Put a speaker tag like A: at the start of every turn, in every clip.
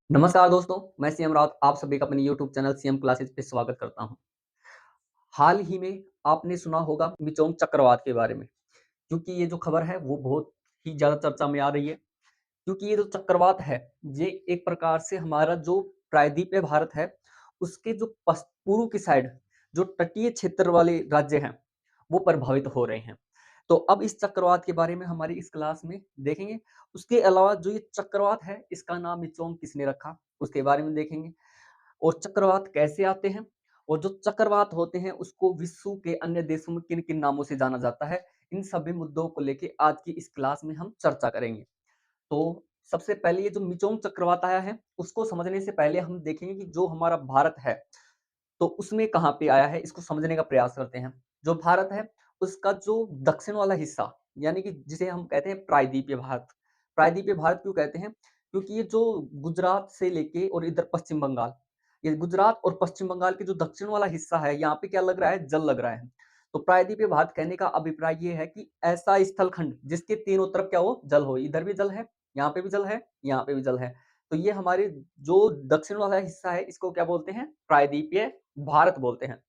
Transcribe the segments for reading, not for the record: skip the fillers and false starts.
A: नमस्कार दोस्तों, मैं सीएम राउत आप सभी का अपने यूट्यूब चैनल सीएम क्लासेस पे स्वागत करता हूं। हाल ही में आपने सुना होगा मिचोंग चक्रवात के बारे में, क्योंकि ये जो खबर है वो बहुत ही ज़्यादा चर्चा में आ रही है। क्योंकि ये जो चक्रवात है, ये एक प्रकार से हमारा जो प्रायद्वीपीय भारत है, उसके जो पूर्व की साइड जो तटीय क्षेत्र वाले राज्य हैं, वो प्रभावित हो रहे हैं। तो अब इस चक्रवात के बारे में हमारी इस क्लास में देखेंगे। उसके अलावा जो ये चक्रवात है, इसका नाम मिचोंग किसने रखा, उसके बारे में देखेंगे। और चक्रवात कैसे आते हैं, और जो चक्रवात होते हैं उसको विश्व के अन्य देशों में किन किन नामों से जाना जाता है, इन सभी मुद्दों को लेके आज की इस क्लास में हम चर्चा करेंगे। तो सबसे पहले ये जो मिचोंग चक्रवात आया है, उसको समझने से पहले हम देखेंगे कि जो हमारा भारत है, तो उसमें कहाँ पे आया है, इसको समझने का प्रयास करते हैं। जो भारत है, उसका जो दक्षिण वाला हिस्सा, यानी कि जिसे हम कहते हैं प्रायद्वीपीय भारत। प्रायद्वीपीय भारत क्यों कहते हैं? क्योंकि ये जो गुजरात से लेके और इधर पश्चिम बंगाल, ये गुजरात और पश्चिम बंगाल के जो दक्षिण वाला हिस्सा है, यहाँ पे क्या लग रहा है? जल लग रहा है। तो प्रायद्वीपीय भारत कहने का अभिप्राय ये है कि ऐसा स्थल खंड जिसके तीनों तरफ क्या हो? जल हो। इधर भी जल है, यहाँ पे भी जल है, यहाँ पे भी जल है। तो ये हमारे जो दक्षिण वाला हिस्सा है, इसको क्या बोलते हैं? प्रायद्वीपीय भारत बोलते हैं।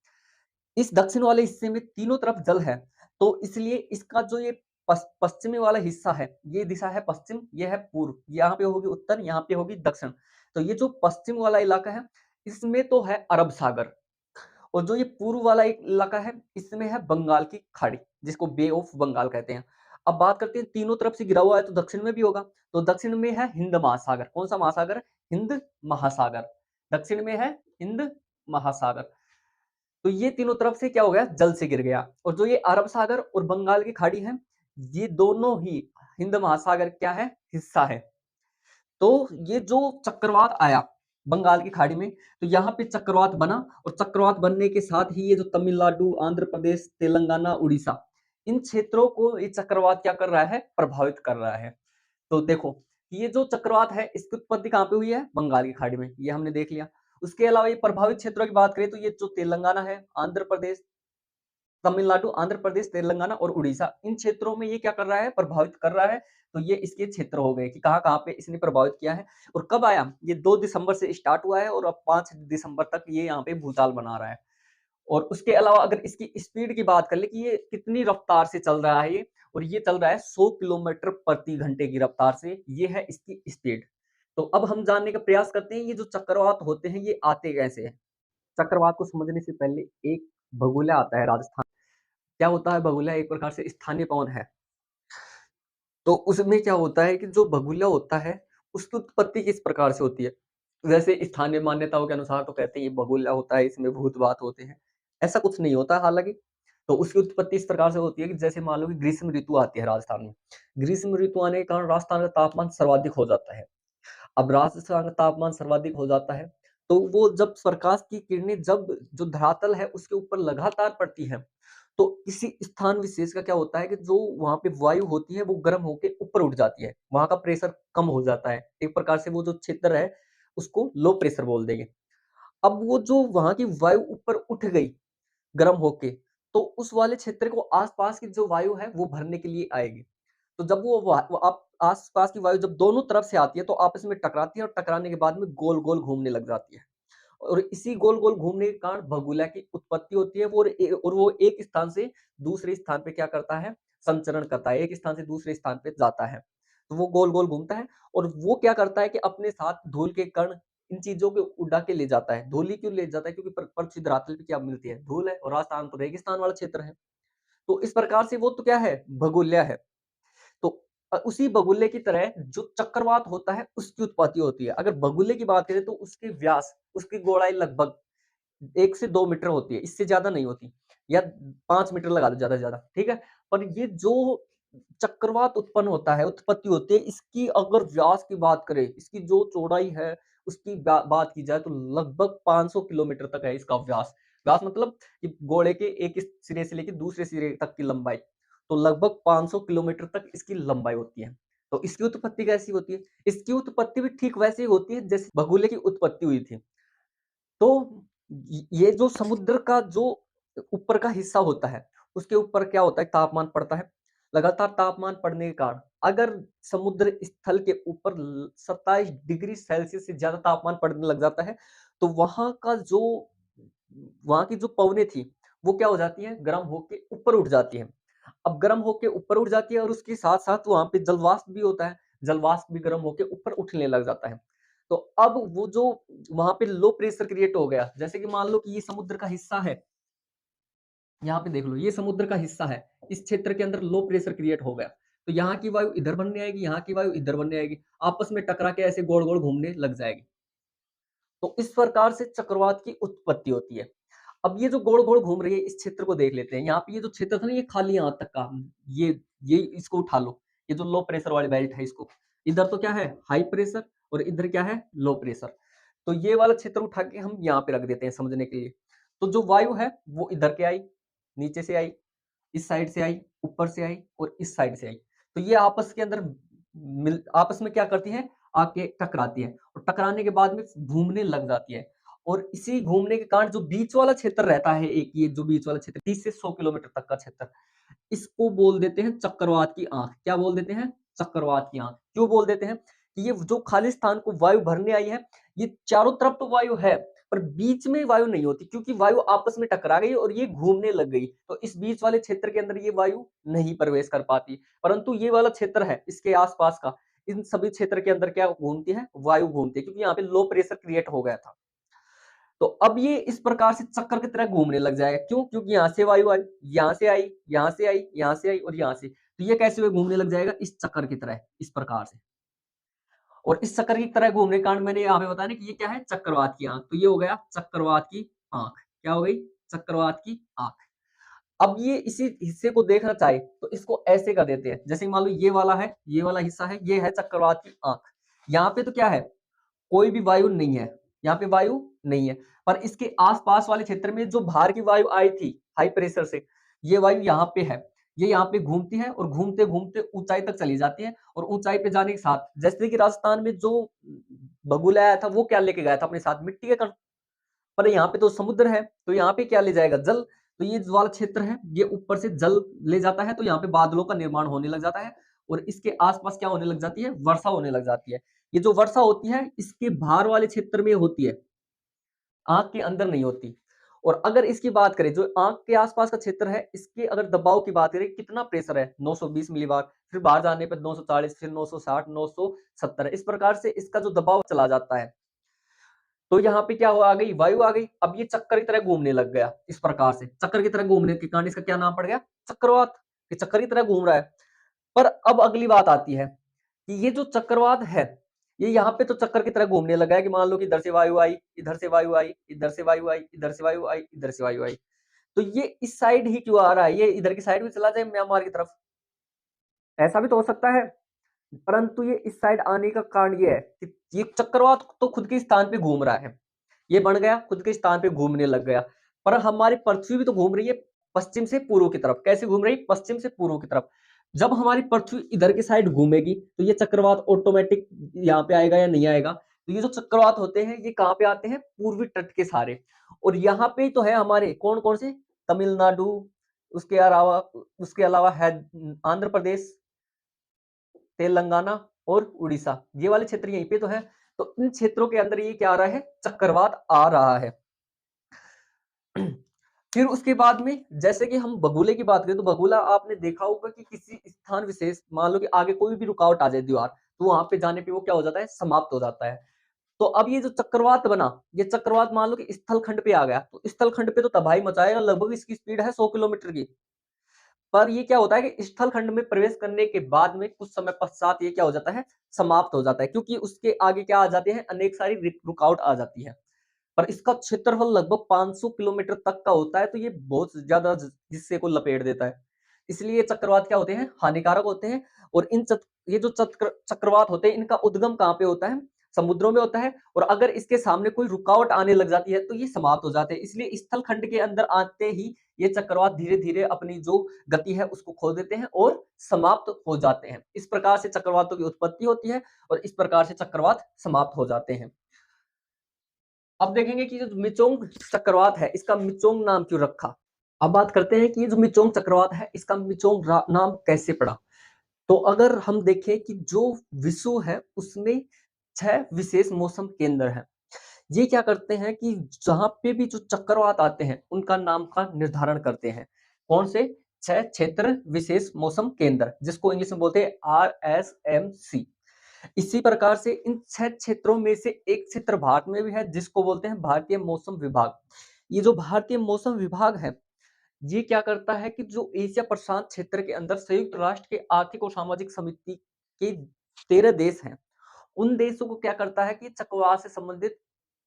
A: इस दक्षिण वाले हिस्से में तीनों तरफ जल है, तो इसलिए इसका जो ये पश्चिमी वाला हिस्सा है, ये दिशा है पश्चिम, ये है पूर्व, यहाँ पे होगी उत्तर, यहाँ पे होगी दक्षिण। तो ये जो पश्चिम वाला इलाका है, इसमें तो है अरब सागर, और जो ये पूर्व वाला एक इलाका है, इसमें है बंगाल की खाड़ी, जिसको बे ऑफ बंगाल कहते हैं। अब बात करते हैं, तीनों तरफ से घिरा हुआ है तो दक्षिण में भी होगा, तो दक्षिण में है हिंद महासागर। कौन सा महासागर? हिंद महासागर। दक्षिण में है हिंद महासागर। तो ये तीनों तरफ से क्या हो गया? जल से गिर गया। और जो ये अरब सागर और बंगाल की खाड़ी है, ये दोनों ही हिंद महासागर क्या है? हिस्सा है। तो ये जो चक्रवात आया बंगाल की खाड़ी में, तो यहाँ पे चक्रवात बना, और चक्रवात बनने के साथ ही ये जो तमिलनाडु, आंध्र प्रदेश, तेलंगाना, उड़ीसा, इन क्षेत्रों को ये चक्रवात क्या कर रहा है? प्रभावित कर रहा है। तो देखो, ये जो चक्रवात है, इसकी उत्पत्ति कहाँ पे हुई है? बंगाल की खाड़ी में, ये हमने देख लिया। उसके अलावा ये प्रभावित क्षेत्रों की बात करें तो ये जो तेलंगाना है, आंध्र प्रदेश, तमिलनाडु, आंध्र प्रदेश, तेलंगाना और उड़ीसा, इन क्षेत्रों में ये क्या कर रहा है? प्रभावित कर रहा है। तो ये इसके क्षेत्र हो गए कि कहाँ-कहाँ पे इसने प्रभावित किया है। और कब आया? ये 2 दिसंबर से स्टार्ट हुआ है, और अब 5 दिसंबर तक ये यहाँ पे भूचाल बना रहा है। और उसके अलावा अगर इसकी स्पीड की बात कर ले कि ये कितनी रफ्तार से चल रहा है ये, और ये चल रहा है 100 किलोमीटर प्रति घंटे की रफ्तार से, ये है इसकी स्पीड। तो अब हम जानने का प्रयास करते हैं, ये जो चक्रवात होते हैं, ये आते कैसे हैं? चक्रवात को समझने से पहले एक भगोला आता है राजस्थान। क्या होता है भगोला? एक प्रकार से स्थानीय पवन है। तो उसमें क्या होता है कि जो भगोला होता है, उसकी उत्पत्ति किस प्रकार से होती है? वैसे स्थानीय मान्यताओं के अनुसार तो कहते हैं ये भगोला होता है, इसमें भूत-बात होते हैं। ऐसा कुछ नहीं होता हालाँकि। तो उसकी उत्पत्ति इस प्रकार से होती है कि जैसे मान लो कि ग्रीष्म ऋतु आती है राजस्थान में। ग्रीष्म ऋतु आने के कारण राजस्थान का तापमान सर्वाधिक हो जाता है। अब राजस्थान का तापमान सर्वाधिक हो जाता है, तो वो जब प्रकाश की किरणें जब जो धरातल है उसके ऊपर लगातार पड़ती हैं, तो किसी स्थान विशेष का क्या होता है कि जो वहाँ पे वायु होती है वो गर्म होके ऊपर उठ जाती है। वहाँ का प्रेशर कम हो जाता है। एक प्रकार से वो जो क्षेत्र है उसको लो प्रेशर बोल देंगे। अब वो जो वहाँ की वायु ऊपर उठ गई गर्म होके, तो उस वाले क्षेत्र को आस-पास की जो वायु है वो भरने के लिए आएगी। तो जब वो आप आस-पास की वायु जब दोनों तरफ से आती है तो आपस में टकराती है, और टकराने के बाद में गोल-गोल घूमने लग जाती है। और इसी गोल-गोल घूमने के कारण भगोला की उत्पत्ति होती है, वो और वो एक स्थान से दूसरे स्थान पे क्या करता है? संचरण करता है, एक स्थान से दूसरे स्थान पे जाता है। तो वो गोल-गोल घूमता है, और वो क्या करता है कि अपने साथ धूल के कण, इन चीज़ों को उड़ा के ले जाता है। धूल ही क्यों ले जाता है? क्योंकि पृथ्वी धरातल पे क्या मिलती है? धूल है, और राजस्थान तो रेगिस्तान वाला क्षेत्र है। तो इस प्रकार से वो तो क्या है? भगोला है। तो उसी बगुले की तरह जो चक्रवात होता है उसकी उत्पत्ति होती है। अगर बगुले की बात करें तो उसके व्यास, उसकी गोलाई लगभग 1 से 2 मीटर होती है, इससे ज़्यादा नहीं होती, या 5 मीटर लगा लो ज़्यादा से ज़्यादा, ठीक है? पर ये जो चक्रवात उत्पन्न होता है, उत्पत्ति होती है, इसकी अगर व्यास की बात करें, इसकी जो चौड़ाई है, उसकी बात की जाए तो लगभग 500 किलोमीटर तक है इसका व्यास। व्यास मतलब कि गोले के एक सिरे से लेके दूसरे सिरे तक की लंबाई। तो लगभग 500 किलोमीटर तक इसकी लंबाई होती है। तो इसकी उत्पत्ति कैसी होती है? इसकी उत्पत्ति भी ठीक वैसे ही होती है जैसे बगुले की उत्पत्ति हुई थी। तो ये जो समुद्र का जो ऊपर का हिस्सा होता है, उसके ऊपर क्या होता है? तापमान पड़ता है। लगातार तापमान पड़ने के कारण अगर समुद्र स्थल के ऊपर 27 डिग्री सेल्सियस से ज़्यादा तापमान पड़ने लग जाता है, तो वहाँ की जो पवनें थी, वो क्या हो जाती हैं, गर्म होके ऊपर उठ जाती हैं। अब गर्म होके ऊपर उठ जाती है और उसके साथ-साथ वहाँ पे जलवाष्प भी होता है, जलवाष्प भी गर्म होके ऊपर उठने लग जाता है। तो अब वो जो वहाँ पे लो प्रेशर क्रिएट हो गया, जैसे कि मान लो कि ये समुद्र का हिस्सा है, यहाँ पे देख लो ये समुद्र का हिस्सा है, इस क्षेत्र के अंदर लो प्रेशर क्रिएट हो गया। तो यहाँ की वायु इधर बनने आएगी, यहाँ की वायु इधर बनने आएगी, आपस में टकरा के ऐसे गोल-गोल घूमने लग जाएगी। तो इस प्रकार से चक्रवात की उत्पत्ति होती है। अब ये जो गोल-गोल घूम रही है इस क्षेत्र को देख लेते हैं। यहाँ पे ये जो क्षेत्र था ना ये खाली यहाँ तक का, ये इसको उठा लो। ये जो लो प्रेशर वाली बेल्ट है इसको। इधर तो क्या है हाई प्रेशर और इधर क्या है लो प्रेशर। तो ये वाला क्षेत्र उठा के हम यहाँ पे रख देते हैं समझने के लिए। तो जो वायु है वो इधर के आई, नीचे से आई, इस साइड से आई, ऊपर से आई और इस साइड से आई। तो ये आपस के अंदर आपस में क्या करती हैं, आके टकराती हैं और टकराने के बाद में घूमने लग जाती है। और इसी घूमने के कारण जो बीच वाला क्षेत्र रहता है, एक ये जो बीच वाला क्षेत्र 30 से 100 किलोमीटर तक का क्षेत्र, इसको बोल देते हैं चक्रवात की आँख। क्या बोल देते हैं? चक्रवात की आँख। क्यों बोल देते हैं? कि ये जो खाली स्थान को वायु भरने आई है, ये चारों तरफ तो वायु है, पर बीच में वायु नहीं होती क्योंकि वायु आपस में टकरा गई और ये घूमने लग गई। तो इस बीच वाले क्षेत्र के अंदर ये वायु नहीं प्रवेश कर पाती। परंतु ये वाला क्षेत्र है, इसके आस-पास का, इन सभी क्षेत्र के अंदर क्या घूमती है? वायु घूमती है क्योंकि यहाँ पे लो प्रेशर क्रिएट हो गया था। तो अब ये इस प्रकार से चक्कर की तरह घूमने लग जाएगा। क्यों? क्योंकि यहाँ से वायु आई, यहाँ से आई, यहाँ से आई, यहाँ से आई और यहाँ से। तो ये कैसे हुए घूमने लग जाएगा? इस चक्कर की तरह, इस प्रकार से। और इस चक्कर की तरह घूमने के कारण मैंने यहाँ पे बताया ना कि ये क्या है? चक्रवात की आँख। तो ये हो गया चक्रवात की आँख। क्या हो गई? चक्रवात की आँख। अब ये इसी हिस्से को देखना चाहे तो इसको ऐसे कर देते हैं। जैसे मान लो ये वाला है, ये वाला हिस्सा है, ये है चक्रवात की आँख। यहाँ पे तो क्या है? कोई भी वायु नहीं है, यहाँ पे वायु नहीं है, पर इसके आस-पास वाले क्षेत्र में जो बाहर की वायु आई थी, हाई प्रेशर से, ये वायु यहाँ पे है। ये यहाँ पे घूमती है और घूमते-घूमते ऊँचाई तक चली जाती है और ऊँचाई पे जाने के साथ जैसे कि राजस्थान में जो बगुला आया था, वो क्या लेके गया था अपने साथ? मिट्टी के कण। पर यहाँ पे तो समुद्र है, तो यहाँ पे क्या ले जाएगा? जल। तो ये जो वाला क्षेत्र है, ये ऊपर से जल ले जाता है, तो यहाँ पे बादलों का निर्माण होने लग जाता है और इसके आस-पास क्या होने लग जाती है? वर्षा होने लग जाती है। ये जो वर्षा होती है, इसके बाहर वाले क्षेत्र में होती है, आँख के अंदर नहीं होती। और अगर इसकी बात करें, जो आँख के आस-पास का क्षेत्र है, इसके अगर दबाव की बात करें, कितना प्रेशर है? 920 मिलीबार, फिर बाहर जाने पे 940, फिर 960, 970 इस प्रकार से इसका जो दबाव चला जाता है। तो यहाँ पे क्या आ गई? वायु आ गई। अब ये चक्कर की तरह घूमने लग गया, इस प्रकार से। चक्कर की तरह घूमने के कारण इसका क्या नाम पड़ गया? चक्रवात। ये चक्कर की तरह घूम रहा है। पर अब अगली बात आती है कि ये जो चक्रवात है, ये यहाँ पे तो चक्कर की तरह घूमने लगा है कि मान लो कि इधर से वायु आई, इधर से वायु आई, इधर से वायु आई, इधर से वायु आई, इधर से वायु आई। तो ये इस साइड ही क्यों आ रहा है? ये इधर की साइड भी चला जाए म्यांमार की तरफ। ऐसा भी तो हो सकता है। परंतु ये इस साइड आने का कारण ये है कि ये चक्रवात तो खुद के स्थान पे घूम रहा है। ये बन गया, खुद के स्थान पे घूमने लग गया। पर हमारी पृथ्वी भी तो घूम रही है पश्चिम से पूर्व की तरफ। कैसे घूम रही है? पश्चिम से पूर्व की तरफ। जब हमारी पृथ्वी इधर की साइड घूमेगी, तो ये चक्रवात ऑटोमैटिक यहाँ पे आएगा या नहीं आएगा? तो ये जो चक्रवात होते हैं, ये कहाँ पे आते हैं? पूर्वी तट के सारे। और यहाँ पे तो है हमारे कौन-कौन से? तमिलनाडु, उसके अलावा है आंध्र प्रदेश, तेलंगाना और उड़ीसा। ये वाले क्षेत्र यहीं पे तो है। तो इन क्षेत्रों के अंदर ये क्या आ रहा है? चक्रवात आ रहा है। फिर उसके बाद में जैसे कि हम बगुले की बात करें तो बगुला आपने देखा होगा कि किसी स्थान विशेष मान लो कि आगे कोई भी रुकावट आ जाए दीवार, तो वहां पे जाने पे वो क्या हो जाता है? समाप्त हो जाता है। तो अब ये जो चक्रवात बना, ये चक्रवात मान लो कि स्थल खंड पे आ गया, तो स्थल खंड पे तो तबाही मचाएगा। लगभग इसकी स्पीड है 100 किलोमीटर की। पर ये क्या होता है कि स्थल खंड में प्रवेश करने के बाद में कुछ समय पश्चात ये क्या हो जाता है? समाप्त हो जाता है, क्योंकि उसके आगे क्या आ जाते हैं? अनेक सारी रुकावट आ जाती है। पर इसका क्षेत्रफल लगभग 500 किलोमीटर तक का होता है, तो ये बहुत ज़्यादा हिस्से को लपेट देता है। इसलिए चक्रवात क्या होते हैं? हानिकारक होते हैं। और ये जो चक्रवात होते हैं, इनका उद्गम कहाँ पे होता है? समुद्रों में होता है। और अगर इसके सामने कोई रुकावट आने लग जाती है, तो ये समाप्त हो जाते हैं। इसलिए स्थल खंड के अंदर आते ही ये चक्रवात धीरे-धीरे अपनी जो गति है, उसको खो देते हैं और समाप्त हो जाते हैं। इस प्रकार से चक्रवातों की उत्पत्ति होती है और इस प्रकार से चक्रवात समाप्त हो जाते हैं। अब देखेंगे कि जो मिचोंग चक्रवात है, इसका मिचोंग नाम क्यों रखा? अब बात करते हैं कि ये जो मिचोंग चक्रवात है, इसका मिचोंग नाम कैसे पड़ा? तो अगर हम देखें कि जो विश्व है उसमें 6 विशेष मौसम केंद्र हैं। ये क्या करते हैं कि जहाँ पे भी जो चक्रवात आते हैं, उनका नाम का निर्धारण करते हैं। कौन से? 6 क्षेत्र विशेष मौसम केंद्र, जिसको इंग्लिश में बोलते हैं RSMC। इसी प्रकार से इन 6 क्षेत्रों में से एक क्षेत्र भारत में भी है, जिसको बोलते हैं भारतीय मौसम विभाग। ये जो भारतीय मौसम विभाग है, ये क्या करता है कि जो एशिया प्रशांत क्षेत्र के अंदर संयुक्त राष्ट्र के आर्थिक और सामाजिक समिति के 13 देश हैं, उन देशों को क्या करता है कि चक्रवात से संबंधित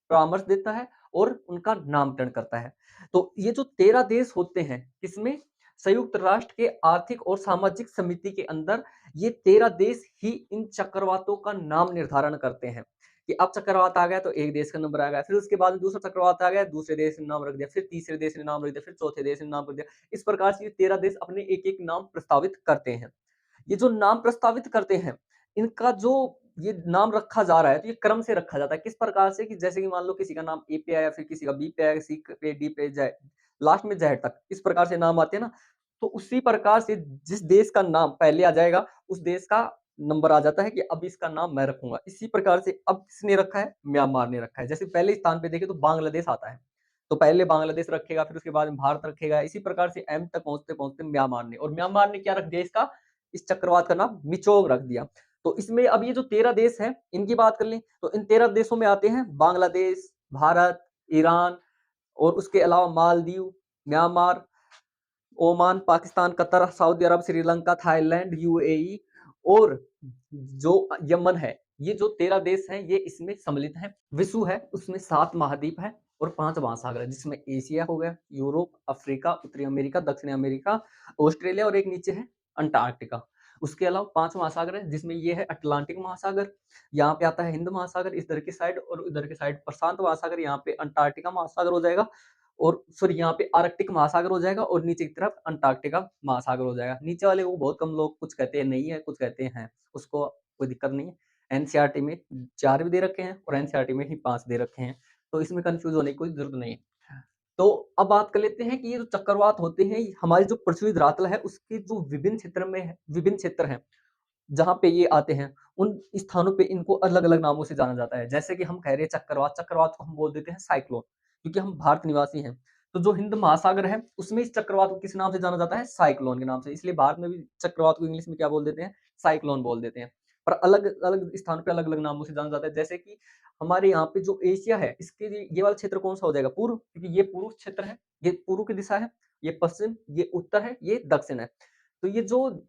A: परामर्श देता है और उनका नामकरण करता है। तो ये जो 13 देश होते हैं, इसमें संयुक्त राष्ट्र के आर्थिक और सामाजिक समिति के अंदर ये 13 देश ही इन चक्रवातों का नाम निर्धारण करते हैं कि अब चक्रवात आ गया तो एक देश का नंबर आ गया, फिर उसके बाद दूसरा चक्रवात आ गया, दूसरे देश ने नाम रख दिया, फिर तीसरे देश ने नाम रख दिया, फिर चौथे देश ने नाम रख दिया। इस प्रकार से ये 13 देश अपने एक-एक नाम प्रस्तावित करते हैं। ये जो नाम प्रस्तावित करते हैं, इनका जो ये नाम रखा जा रहा है, तो ये क्रम से रखा जाता है। किस प्रकार से? कि जैसे कि मान लो किसी का नाम ए पे आया, फिर किसी का बी पे आया, सी पे, डी पे, ज लास्ट में ज़ेड तक, इस प्रकार से नाम आते हैं ना, तो उसी प्रकार से जिस देश का नाम पहले आ जाएगा, उस देश का नंबर आ जाता है कि अब इसका नाम मैं रखूँगा। इसी प्रकार से अब किसने रखा है? म्यांमार ने रखा है। जैसे पहले स्थान पे देखें तो बांग्लादेश आता है, तो पहले बांग्लादेश रखेगा, फिर उसके बाद में भारत रखेगा। इसी प्रकार से एम तक पहुँचते-पहुँचते म्यांमार ने, और म्यांमार ने क्या रख दिया इसका? इस चक्रवात का नाम मिचोंग रख दिया। तो इसमें अब ये जो 13 देश हैं, इनकी बात कर लें, तो इन 13 देशों में आते हैं बांग्लादेश, भारत, ईरान और उसके अलावा Maldives, Myanmar, Oman, Pakistan, Qatar, Saudi अरब, श्रीलंका, थाईलैंड, यूएई और जो यमन है। ये जो 13 देश हैं, ये इसमें सम्मिलित हैं। विश्व है, उसमें 7 महाद्वीप हैं और 5 महासागर हैं, जिसमें एशिया हो गया, यूरोप, अफ्रीका, उत्तरी अमेरिका, दक्षिणी अमेरिका, ऑस्ट्रेलिया और एक नीचे है अंटार्कटिका। उसके अलावा 5 महासागर हैं, जिसमें ये है अटलांटिक महासागर, यहाँ पे आता है हिंद महासागर इधर की साइड, और उधर की साइड प्रशांत महासागर, यहाँ पे अंटार्कटिका महासागर हो जाएगा, और सॉरी यहाँ पे आर्कटिक महासागर हो जाएगा, और नीचे की तरफ अंटार्कटिका महासागर हो जाएगा। नीचे वाले को बहुत कम लोग कुछ कहते हैं नहीं है, कुछ कहते हैं, उसको कोई दिक्कत नहीं है। एनसीईआरटी में 4 भी दे रखे हैं और एनसीईआरटी में ही 5 दे रखे हैं, तो इसमें कन्फ्यूज़ होने की कोई ज़रूरत नहीं है। तो अब बात कर लेते हैं कि ये जो चक्रवात होते हैं, हमारी जो पृथ्वी धरातल है, उसके जो विभिन्न क्षेत्र हैं, जहाँ पे ये आते हैं, उन स्थानों पे इनको अलग-अलग नामों से जाना जाता है। जैसे कि हम कह रहे हैं चक्रवात, चक्रवात को हम बोल देते हैं साइक्लोन, क्योंकि हम भारत निवासी हैं। तो जो हिंद महासागर है, उसमें इस चक्रवात को किस नाम से जाना जाता है? साइक्लोन के नाम से। इसलिए भारत में भी चक्रवात को इंग्लिश में क्या बोल देते हैं? साइक्लोन बोल देते हैं। पर अलग-अलग स्थानों पे अलग-अलग नामों से जाना जाता है। जैसे कि हमारे यहाँ पे जो एशिया है, इसके लिए ये वाला क्षेत्र कौन-सा हो जाएगा? पूर्व, क्योंकि ये पूर्व क्षेत्र है, ये पूर्व की दिशा है, ये पश्चिम, ये उत्तर है, ये दक्षिण है। तो ये जो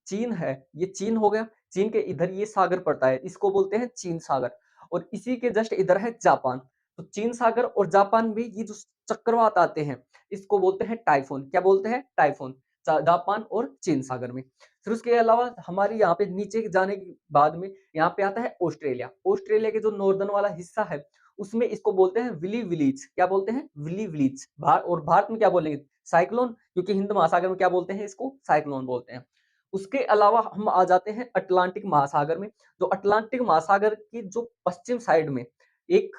A: चीन है, ये चीन हो गया, चीन के इधर ये सागर पड़ता है, इसको बोलते हैं चीन सागर, और इसी के जस्ट इधर है जापान। तो चीन सागर और जापान में ये जो चक्रवात आते हैं, इसको बोलते हैं टाइफून। क्या बोलते हैं? टाइफून। जापान और चीन सागर में। फिर उसके अलावा हमारे यहाँ पे नीचे जाने के बाद में यहाँ पे आता है ऑस्ट्रेलिया। ऑस्ट्रेलिया के जो नॉर्दर्न वाला हिस्सा है, उसमें इसको बोलते हैं विली विलीज। क्या बोलते हैं? Villi villis. और भारत में क्या बोलेंगे? साइक्लोन, क्योंकि हिंद महासागर में क्या बोलते हैं इसको? साइक्लोन बोलते हैं। उसके अलावा हम आ जाते हैं अटलांटिक महासागर में। जो अटलांटिक महासागर की जो पश्चिम साइड में एक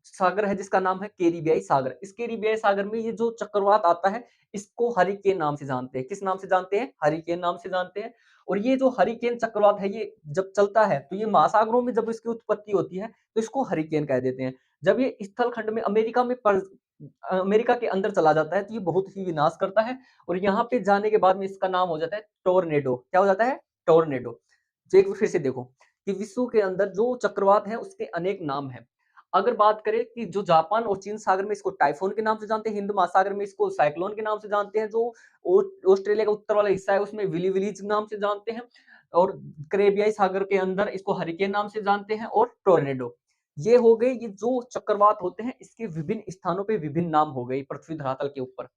A: सागर है, जिसका नाम है कैरिबियाई सागर। इस कैरिबियाई सागर में ये जो चक्रवात आता है, इसको हरिकेन नाम से जानते हैं। किस नाम से जानते हैं? हरिकेन नाम से जानते हैं। और ये जो हरिकेन चक्रवात है, ये जब चलता है, तो ये महासागरों में जब इसकी उत्पत्ति होती है, तो इसको हरिकेन कह देते हैं। जब ये स्थल खंड में अमेरिका के अंदर चला जाता है, तो ये बहुत ही विनाश करता है, और यहाँ पे जाने के बाद में इसका नाम हो जाता है टोर्नेडो। क्या हो जाता है? टोर्नेडो। तो एक बार फिर से देखो कि विश्व के अंदर जो चक्रवात है, उसके अनेक नाम हैं। अगर बात करें कि जो जापान और चीन सागर में इसको टाइफून के नाम से जानते हैं, हिंद महासागर में इसको साइक्लोन के नाम से जानते हैं, जो ऑस्ट्रेलिया का उत्तर वाला हिस्सा है, उसमें विली विलीज नाम से जानते हैं, और कैरेबियाई सागर के अंदर इसको हरिकेन नाम से जानते हैं, और टोर्नेडो। ये हो गए, ये जो चक्रवात होते हैं, इसके विभिन्न स्थानों पे विभिन्न नाम हो गए पृथ्वी धरातल के ऊपर।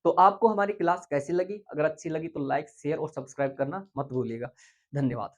A: तो आपको हमारी क्लास कैसी लगी? अगर अच्छी लगी तो लाइक, शेयर और सब्सक्राइब करना मत भूलिएगा। धन्यवाद।